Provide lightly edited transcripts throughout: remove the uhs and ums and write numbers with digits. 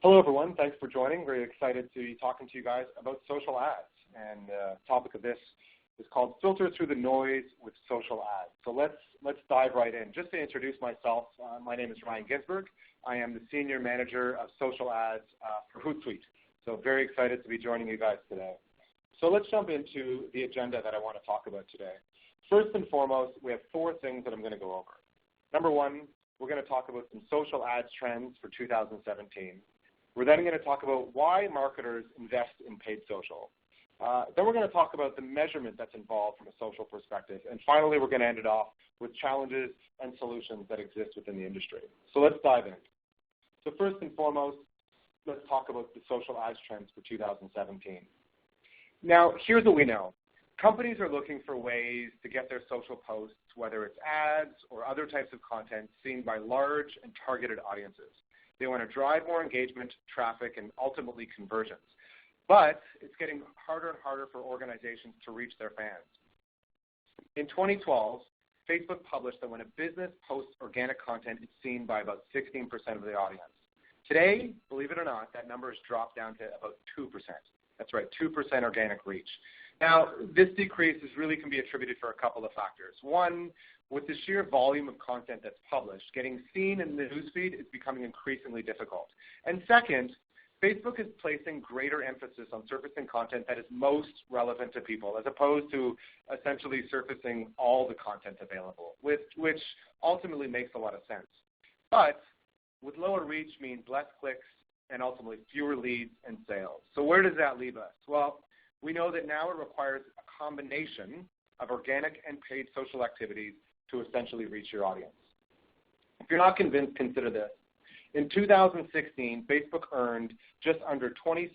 Hello, everyone. Thanks for joining. Very excited to be talking to you guys about social ads. And the topic of this is called Filter Through the Noise with Social Ads. So let's dive right in. Just to introduce myself, my name is Ryan Ginsberg. I am the Senior Manager of Social Ads for Hootsuite. So very excited to be joining you guys today. So let's jump into the agenda that I want to talk about today. First and foremost, we have four things that I'm going to go over. Number one, we're going to talk about some social ads trends for 2017. We're then going to talk about why marketers invest in paid social. Then we're going to talk about the measurement that's involved from a social perspective. And finally, we're going to end it off with challenges and solutions that exist within the industry. So let's dive in. So first and foremost, let's talk about the social ads trends for 2017. Now, here's what we know. Companies are looking for ways to get their social posts, whether it's ads or other types of content, seen by large and targeted audiences. They want to drive more engagement, traffic, and ultimately conversions. But it's getting harder and harder for organizations to reach their fans. In 2012, Facebook published that when a business posts organic content, it's seen by about 16% of the audience. Today, believe it or not, that number has dropped down to about 2%. That's right, 2% organic reach. Now, this decrease really can be attributed for a couple of factors. One, with the sheer volume of content that's published, getting seen in the newsfeed is becoming increasingly difficult. And second, Facebook is placing greater emphasis on surfacing content that is most relevant to people, as opposed to essentially surfacing all the content available, which ultimately makes a lot of sense. But with lower reach means less clicks and ultimately fewer leads and sales. So where does that leave us? Well, we know that now it requires a combination of organic and paid social activities to essentially reach your audience. If you're not convinced, consider this. In 2016, Facebook earned just under $27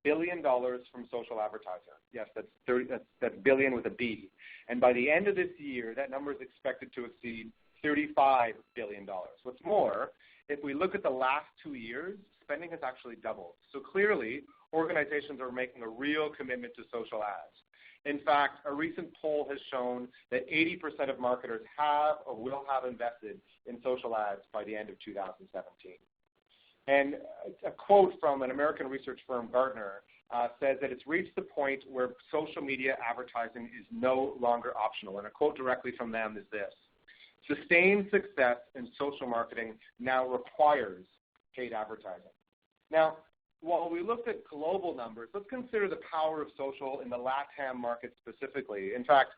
billion from social advertising. Yes, that's billion with a B. And by the end of this year, that number is expected to exceed $35 billion. What's more, if we look at the last 2 years, spending has actually doubled. So clearly, organizations are making a real commitment to social ads. In fact, a recent poll has shown that 80% of marketers have or will have invested in social ads by the end of 2017. And a quote from an American research firm, Gartner, says that it's reached the point where social media advertising is no longer optional. And a quote directly from them is this: "Sustained success in social marketing now requires paid advertising." Now, while we looked at global numbers, let's consider the power of social in the Latam market specifically. In fact,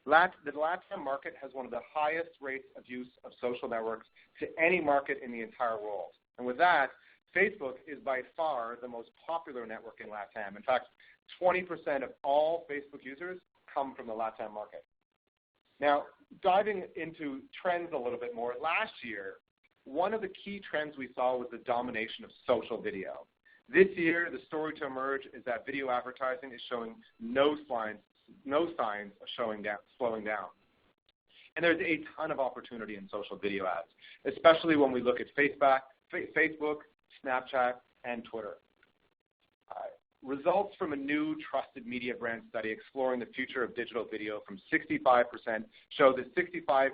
the Latam market has one of the highest rates of use of social networks to any market in the entire world. And with that, Facebook is by far the most popular network in Latam. In fact, 20% of all Facebook users come from the Latam market. Now, diving into trends a little bit more, last year, one of the key trends we saw was the domination of social video. This year, the story to emerge is that video advertising is showing no signs of slowing down. And there's a ton of opportunity in social video ads, especially when we look at Facebook, Snapchat, and Twitter. Results from a new trusted media brand study exploring the future of digital video from 65% show that 65%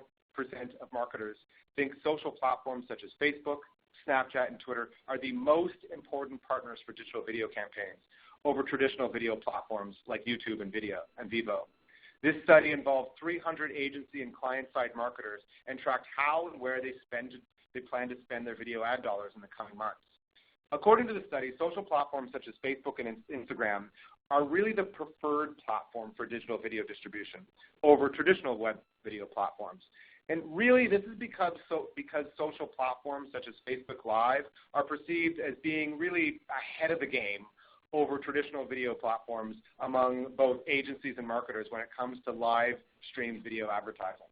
of marketers think social platforms such as Facebook, Snapchat, and Twitter are the most important partners for digital video campaigns over traditional video platforms like YouTube and Vivo. This study involved 300 agency and client-side marketers and tracked how and where they plan to spend their video ad dollars in the coming months. According to the study, social platforms such as Facebook and Instagram are really the preferred platform for digital video distribution over traditional web video platforms. And really, this is because social platforms such as Facebook Live are perceived as being really ahead of the game over traditional video platforms among both agencies and marketers when it comes to live streamed video advertising.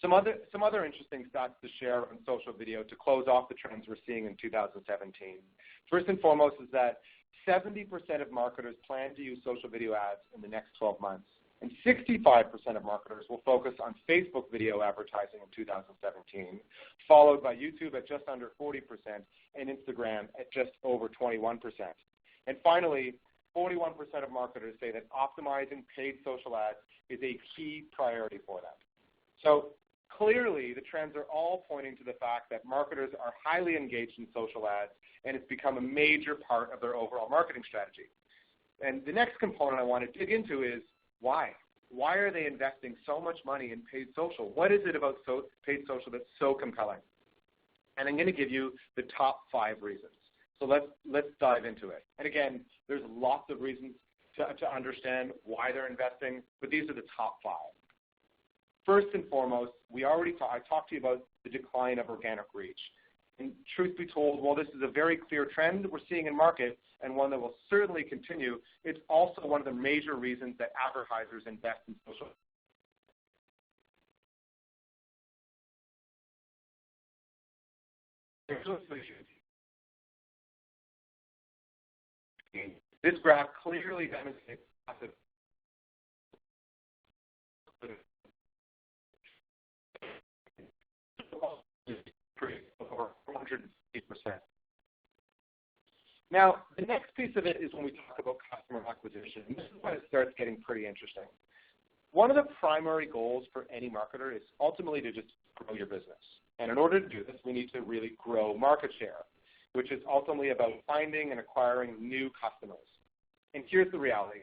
Some other interesting stats to share on social video to close off the trends we're seeing in 2017. First and foremost is that 70% of marketers plan to use social video ads in the next 12 months. And 65% of marketers will focus on Facebook video advertising in 2017, followed by YouTube at just under 40% and Instagram at just over 21%. And finally, 41% of marketers say that optimizing paid social ads is a key priority for them. So Clearly, the trends are all pointing to the fact that marketers are highly engaged in social ads, and it's become a major part of their overall marketing strategy. And the next component I want to dig into is why. Why are they investing so much money in paid social? What is it about paid social that's so compelling? And I'm going to give you the top 5 reasons. So let's dive into it. And again, there's lots of reasons to understand why they're investing, but these are the top 5. First and foremost, I talked to you about the decline of organic reach. And truth be told, while this is a very clear trend we're seeing in market and one that will certainly continue, it's also one of the major reasons that advertisers invest in social. This graph clearly demonstrates massive over 450%. Now, the next piece of it is when we talk about customer acquisition. This is when it starts getting pretty interesting. One of the primary goals for any marketer is ultimately to just grow your business. And in order to do this, we need to really grow market share, which is ultimately about finding and acquiring new customers. And here's the reality.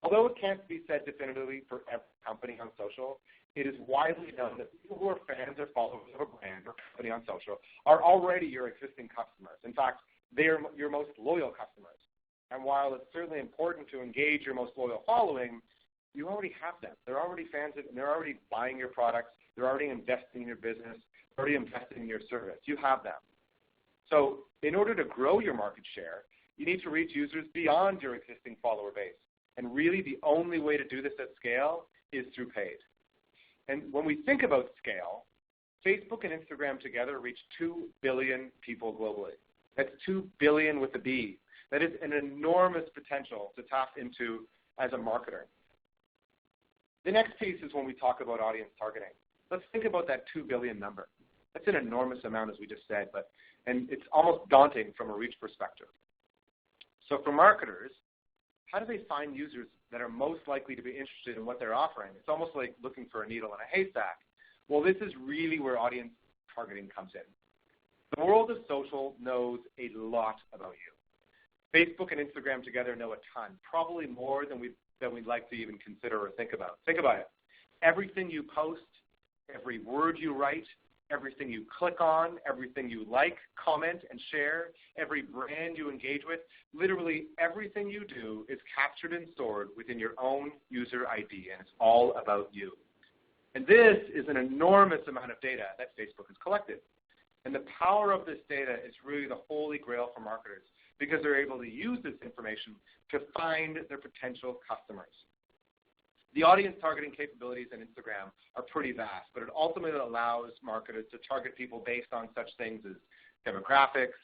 Although it can't be said definitively for every company on social, it is widely known that people who are fans or followers of a brand or company on social are already your existing customers. In fact, they are your most loyal customers. And while it's certainly important to engage your most loyal following, you already have them. They're already fans, and they're already buying your products. They're already investing in your business. They're already investing in your service. You have them. So in order to grow your market share, you need to reach users beyond your existing follower base. And really the only way to do this at scale is through paid. And when we think about scale, Facebook and Instagram together reach 2 billion people globally. That's 2 billion with a B. That is an enormous potential to tap into as a marketer. The next piece is when we talk about audience targeting. Let's think about that 2 billion number. That's an enormous amount, as we just said, and it's almost daunting from a reach perspective. So for marketers, how do they find users that are most likely to be interested in what they're offering? It's almost like looking for a needle in a haystack. Well, this is really where audience targeting comes in. The world of social knows a lot about you. Facebook and Instagram together know a ton, probably more than we'd like to even consider or think about. Think about it. Everything you post, every word you write, everything you click on, everything you like, comment, and share, every brand you engage with, literally everything you do is captured and stored within your own user ID, and it's all about you. And this is an enormous amount of data that Facebook has collected. And the power of this data is really the holy grail for marketers because they're able to use this information to find their potential customers. The audience targeting capabilities in Instagram are pretty vast, but it ultimately allows marketers to target people based on such things as demographics,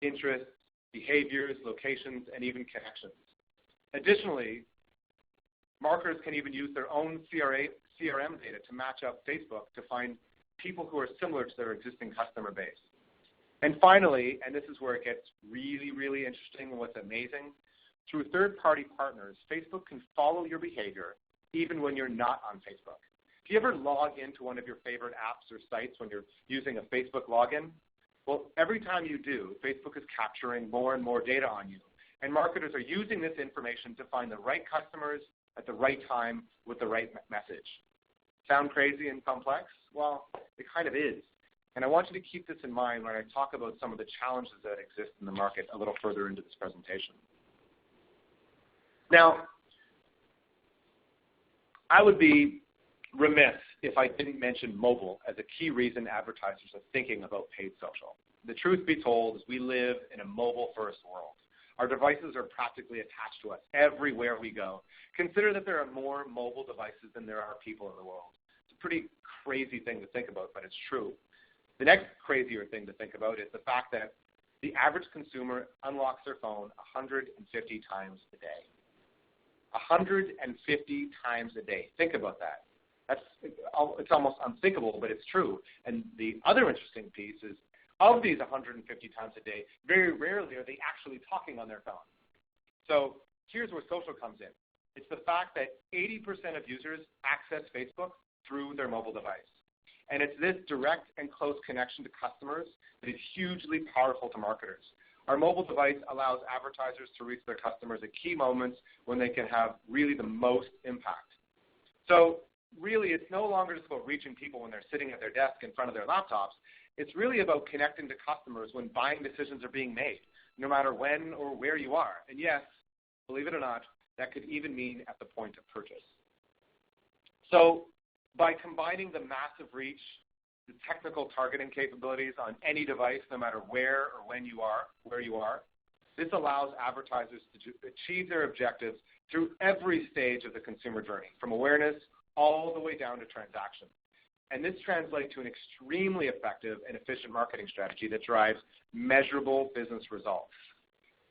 interests, behaviors, locations, and even connections. Additionally, marketers can even use their own CRM data to match up Facebook to find people who are similar to their existing customer base. And finally, and this is where it gets really, really interesting and what's amazing, through third-party partners, Facebook can follow your behavior even when you're not on Facebook. If you ever log into one of your favorite apps or sites when you're using a Facebook login, well, every time you do, Facebook is capturing more and more data on you. And marketers are using this information to find the right customers at the right time with the right message. Sound crazy and complex? Well, it kind of is. And I want you to keep this in mind when I talk about some of the challenges that exist in the market a little further into this presentation. Now, I would be remiss if I didn't mention mobile as a key reason advertisers are thinking about paid social. The truth be told is we live in a mobile-first world. Our devices are practically attached to us everywhere we go. Consider that there are more mobile devices than there are people in the world. It's a pretty crazy thing to think about, but it's true. The next crazier thing to think about is the fact that the average consumer unlocks their phone 150 times a day. 150 times a day. Think about that. It's almost unthinkable, but it's true. And the other interesting piece is, of these 150 times a day, very rarely are they actually talking on their phone. So here's where social comes in. It's the fact that 80% of users access Facebook through their mobile device. And it's this direct and close connection to customers that is hugely powerful to marketers. Our mobile device allows advertisers to reach their customers at key moments when they can have really the most impact. So really, it's no longer just about reaching people when they're sitting at their desk in front of their laptops. It's really about connecting to customers when buying decisions are being made, no matter when or where you are. And yes, believe it or not, that could even mean at the point of purchase. So by combining the massive reach, the technical targeting capabilities on any device, no matter where or where you are, this allows advertisers to achieve their objectives through every stage of the consumer journey, from awareness all the way down to transaction. And this translates to an extremely effective and efficient marketing strategy that drives measurable business results.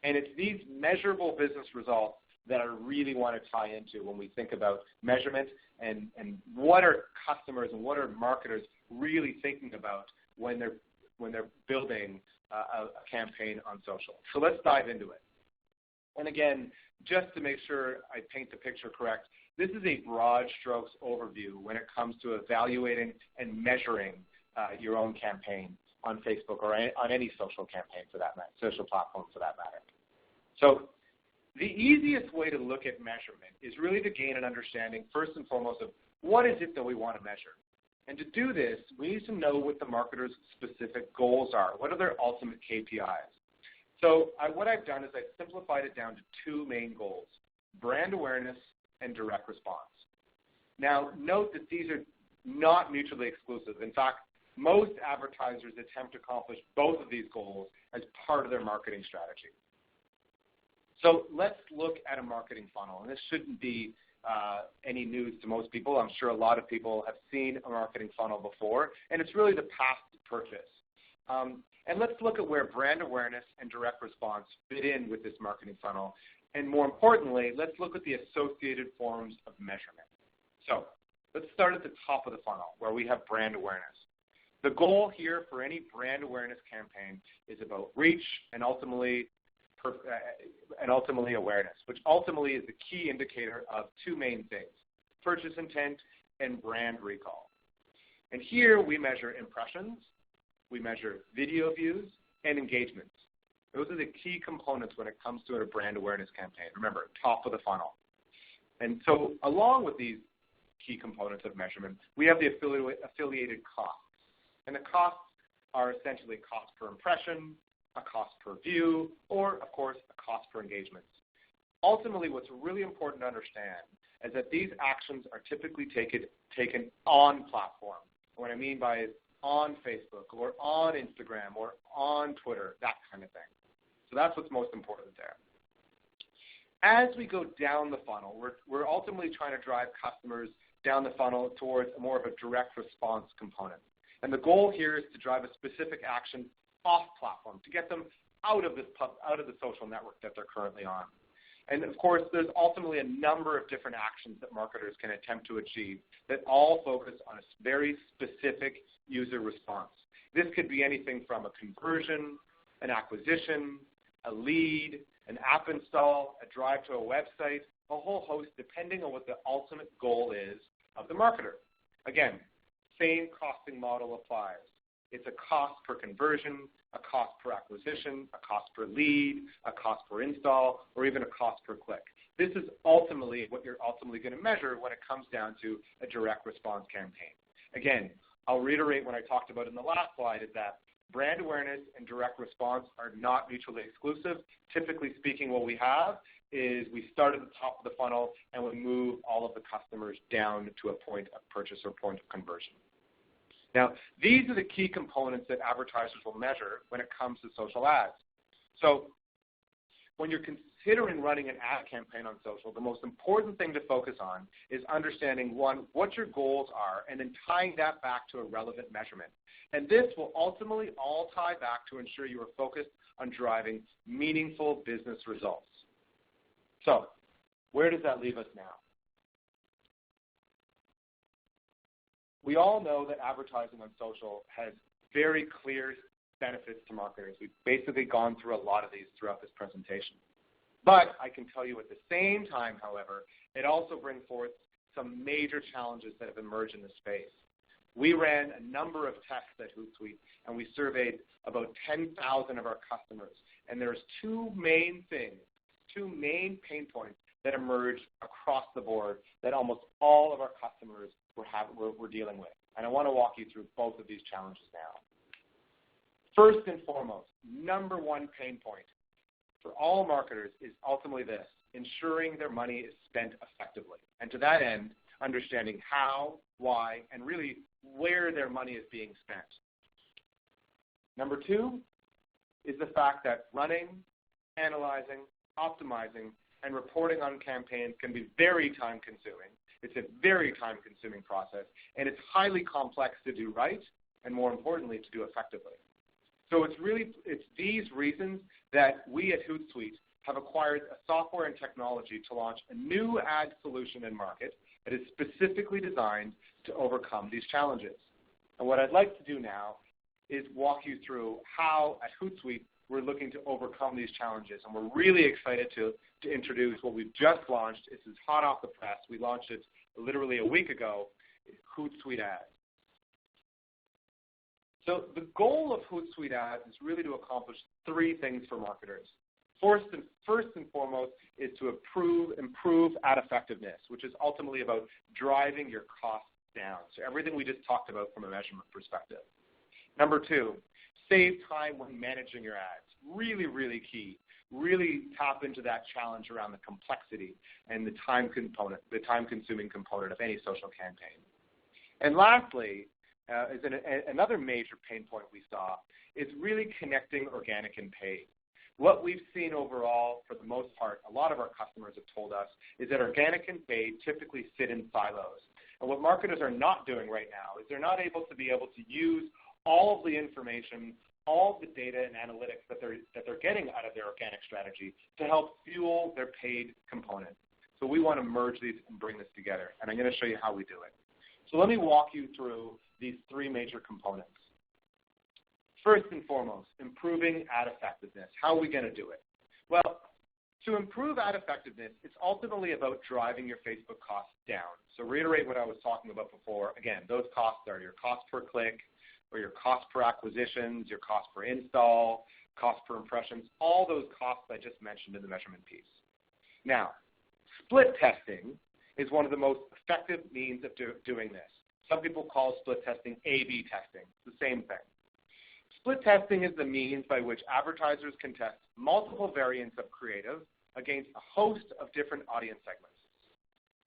And it's these measurable business results that I really want to tie into when we think about measurement and what are customers and what are marketers really thinking about when they're building a campaign on social. So let's dive into it. And again, just to make sure I paint the picture correct, this is a broad strokes overview when it comes to evaluating and measuring your own campaign on Facebook or on any social campaign for that matter, social platform for that matter. So the easiest way to look at measurement is really to gain an understanding, first and foremost, of what is it that we want to measure. And to do this, we need to know what the marketer's specific goals are. What are their ultimate KPIs? So what I've done is I've simplified it down to two main goals: brand awareness and direct response. Now, note that these are not mutually exclusive. In fact, most advertisers attempt to accomplish both of these goals as part of their marketing strategy. So let's look at a marketing funnel, and this shouldn't be any news to most people. I'm sure a lot of people have seen a marketing funnel before, and it's really the path to purchase. And let's look at where brand awareness and direct response fit in with this marketing funnel. And more importantly, let's look at the associated forms of measurement. So let's start at the top of the funnel where we have brand awareness. The goal here for any brand awareness campaign is about reach and ultimately awareness, which ultimately is the key indicator of two main things: purchase intent and brand recall. And here we measure impressions, we measure video views, and engagements. Those are the key components when it comes to a brand awareness campaign. Remember, top of the funnel. And so along with these key components of measurement, we have the affiliated costs. And the costs are essentially a cost per impression, a cost per view, or, of course, a cost per engagement. Ultimately, what's really important to understand is that these actions are typically taken on platform. What I mean by is on Facebook or on Instagram or on Twitter, that kind of thing. So that's what's most important there. As we go down the funnel, we're ultimately trying to drive customers down the funnel towards more of a direct response component. And the goal here is to drive a specific action off platform, to get them out of the social network that they're currently on. And of course, there's ultimately a number of different actions that marketers can attempt to achieve that all focus on a very specific user response. This could be anything from a conversion, an acquisition, a lead, an app install, a drive to a website, a whole host, depending on what the ultimate goal is of the marketer. Again, same costing model applies. It's a cost per conversion, a cost per acquisition, a cost per lead, a cost per install, or even a cost per click. This is ultimately what you're ultimately going to measure when it comes down to a direct response campaign. Again, I'll reiterate what I talked about in the last slide, is that brand awareness and direct response are not mutually exclusive. Typically speaking, what we have is we start at the top of the funnel and we move all of the customers down to a point of purchase or point of conversion. Now, these are the key components that advertisers will measure when it comes to social ads. So when you're considering running an ad campaign on social, the most important thing to focus on is understanding, one, what your goals are, and then tying that back to a relevant measurement. And this will ultimately all tie back to ensure you are focused on driving meaningful business results. So where does that leave us now? We all know that advertising on social has very clear benefits to marketers. We've basically gone through a lot of these throughout this presentation. But I can tell you at the same time, however, it also brings forth some major challenges that have emerged in this space. We ran a number of tests at Hootsuite, and we surveyed about 10,000 of our customers. And there's two main pain points that emerged across the board that almost all of our customers were dealing with. And I want to walk you through both of these challenges now. First and foremost, number one pain point for all marketers is ultimately this: ensuring their money is spent effectively. And to that end, understanding how, why, and really where their money is being spent. Number two is the fact that running, analyzing, optimizing, and reporting on campaigns can be very time-consuming. It's a very time-consuming process, and it's highly complex to do right, and more importantly, to do effectively. So it's these reasons that we at Hootsuite have acquired a software and technology to launch a new ad solution in market that is specifically designed to overcome these challenges. And what I'd like to do now is walk you through how at Hootsuite we're looking to overcome these challenges. And we're really excited to introduce what we've just launched. This is hot off the press. We launched it literally a week ago, Hootsuite Ads. So the goal of Hootsuite Ads is really to accomplish three things for marketers. First and foremost is to improve ad effectiveness, which is ultimately about driving your costs down. So everything we just talked about from a measurement perspective. Number two, save time when managing your ads. Really, really key. Really tap into that challenge around the complexity and the time-consuming component of any social campaign. And lastly, another major pain point we saw is really connecting organic and paid. What we've seen overall, for the most part, a lot of our customers have told us, is that organic and paid typically sit in silos. And what marketers are not doing right now is they're not able to use all of the information, all of the data and analytics that they're getting out of their organic strategy to help fuel their paid component. So we want to merge these and bring this together, and I'm going to show you how we do it. So let me walk you through these three major components. First and foremost, improving ad effectiveness. How are we going to do it? Well, to improve ad effectiveness, it's ultimately about driving your Facebook costs down. So reiterate what I was talking about before. Again, those costs are your cost per click, or your cost per acquisitions, your cost per install, cost per impressions, all those costs I just mentioned in the measurement piece. Now, split testing is one of the most effective means of doing this. Some people call split testing A/B testing. It's the same thing. Split testing is the means by which advertisers can test multiple variants of creative against a host of different audience segments.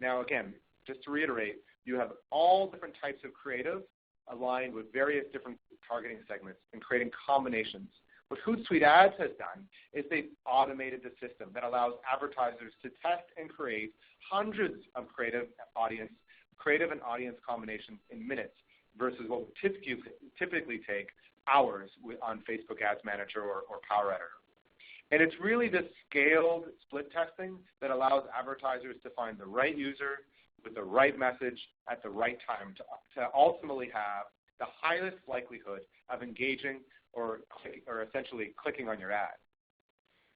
Now, again, just to reiterate, you have all different types of creative aligned with various different targeting segments and creating combinations. What Hootsuite Ads has done is they've automated the system that allows advertisers to test and create hundreds of creative and audience combinations in minutes versus what would typically take hours on Facebook Ads Manager or Power Editor. And it's really this scaled split testing that allows advertisers to find the right user with the right message at the right time to ultimately have the highest likelihood of engaging or essentially clicking on your ad.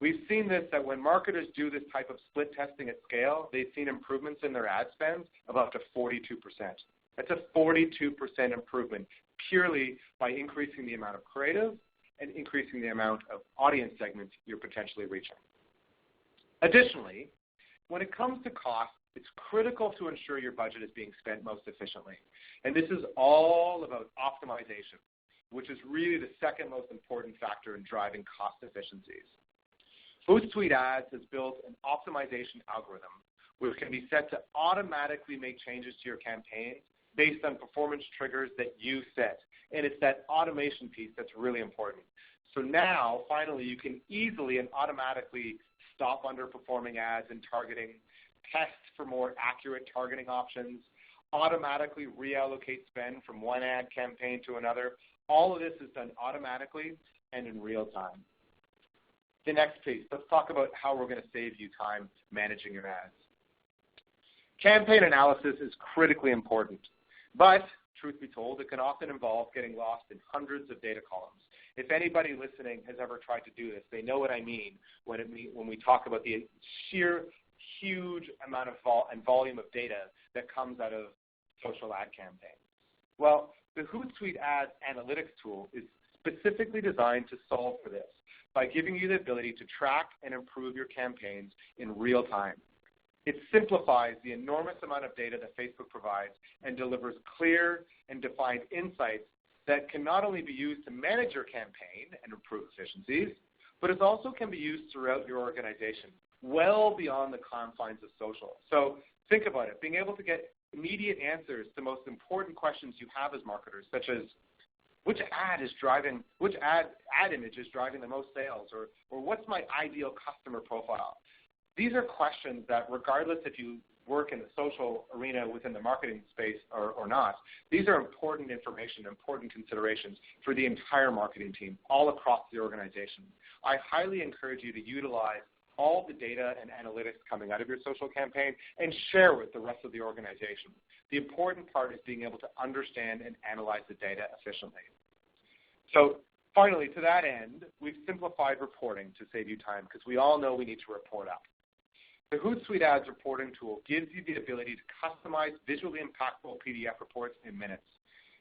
We've seen this, that when marketers do this type of split testing at scale, they've seen improvements in their ad spend of up to 42%. That's a 42% improvement purely by increasing the amount of creative and increasing the amount of audience segments you're potentially reaching. Additionally, when it comes to cost, it's critical to ensure your budget is being spent most efficiently. And this is all about optimization, which is really the second most important factor in driving cost efficiencies. Hootsuite Ads has built an optimization algorithm which can be set to automatically make changes to your campaign based on performance triggers that you set. And it's that automation piece that's really important. So now, finally, you can easily and automatically stop underperforming ads in targeting, test for more accurate targeting options, automatically reallocate spend from one ad campaign to another. All of this is done automatically and in real time. The next piece, let's talk about how we're going to save you time managing your ads. Campaign analysis is critically important, but truth be told, it can often involve getting lost in hundreds of data columns. If anybody listening has ever tried to do this, they know what I mean when we talk about the sheer huge amount of volume of data that comes out of social ad campaigns. Well, the Hootsuite Ads Analytics tool is specifically designed to solve for this by giving you the ability to track and improve your campaigns in real time. It simplifies the enormous amount of data that Facebook provides and delivers clear and defined insights that can not only be used to manage your campaign and improve efficiencies, but it also can be used throughout your organization, well beyond the confines of social. So think about it, being able to get immediate answers to the most important questions you have as marketers, such as which ad image is driving the most sales, or what's my ideal customer profile? These are questions that, regardless if you work in the social arena within the marketing space or not, these are important information, important considerations for the entire marketing team all across the organization. I highly encourage you to utilize all the data and analytics coming out of your social campaign and share with the rest of the organization. The important part is being able to understand and analyze the data efficiently. So finally, to that end, we've simplified reporting to save you time because we all know we need to report up. The Hootsuite Ads Reporting tool gives you the ability to customize visually impactful PDF reports in minutes.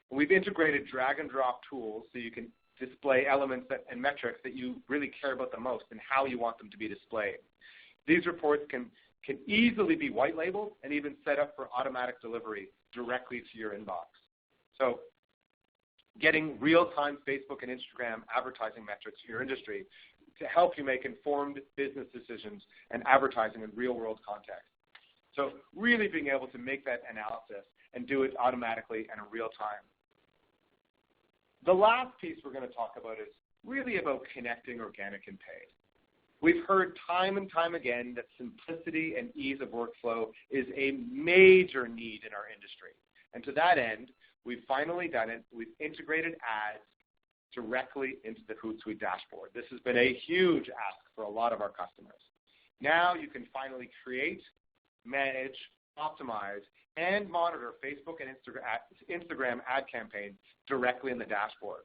And we've integrated drag-and-drop tools so you can display elements and metrics that you really care about the most and how you want them to be displayed. These reports can easily be white labeled and even set up for automatic delivery directly to your inbox. So getting real-time Facebook and Instagram advertising metrics for your industry to help you make informed business decisions and advertising in real-world context. So really being able to make that analysis and do it automatically and in real time. The last piece we're going to talk about is really about connecting organic and paid. We've heard time and time again that simplicity and ease of workflow is a major need in our industry. And to that end, we've finally done it. We've integrated ads directly into the Hootsuite dashboard. This has been a huge ask for a lot of our customers. Now you can finally create, manage, optimize, and monitor Facebook and Instagram ad campaigns directly in the dashboard.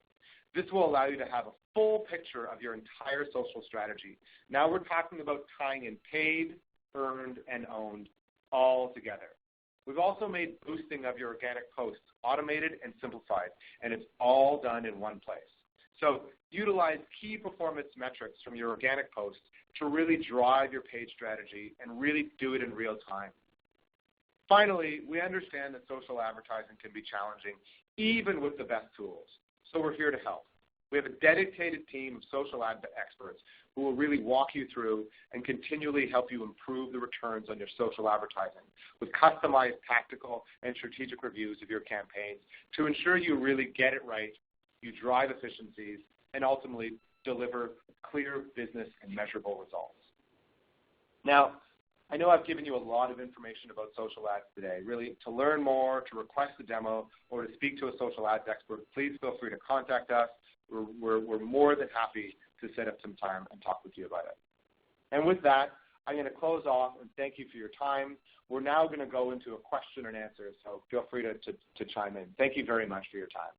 This will allow you to have a full picture of your entire social strategy. Now we're talking about tying in paid, earned, and owned all together. We've also made boosting of your organic posts automated and simplified, and it's all done in one place. So utilize key performance metrics from your organic posts to really drive your paid strategy and really do it in real time. Finally, we understand that social advertising can be challenging even with the best tools, so we're here to help. We have a dedicated team of social ad experts who will really walk you through and continually help you improve the returns on your social advertising with customized tactical and strategic reviews of your campaigns to ensure you really get it right, you drive efficiencies, and ultimately deliver clear business and measurable results. Now, I know I've given you a lot of information about social ads today. Really, to learn more, to request a demo, or to speak to a social ads expert, please feel free to contact us. We're more than happy to set up some time and talk with you about it. And with that, I'm going to close off and thank you for your time. We're now going to go into a question and answer, so feel free to chime in. Thank you very much for your time.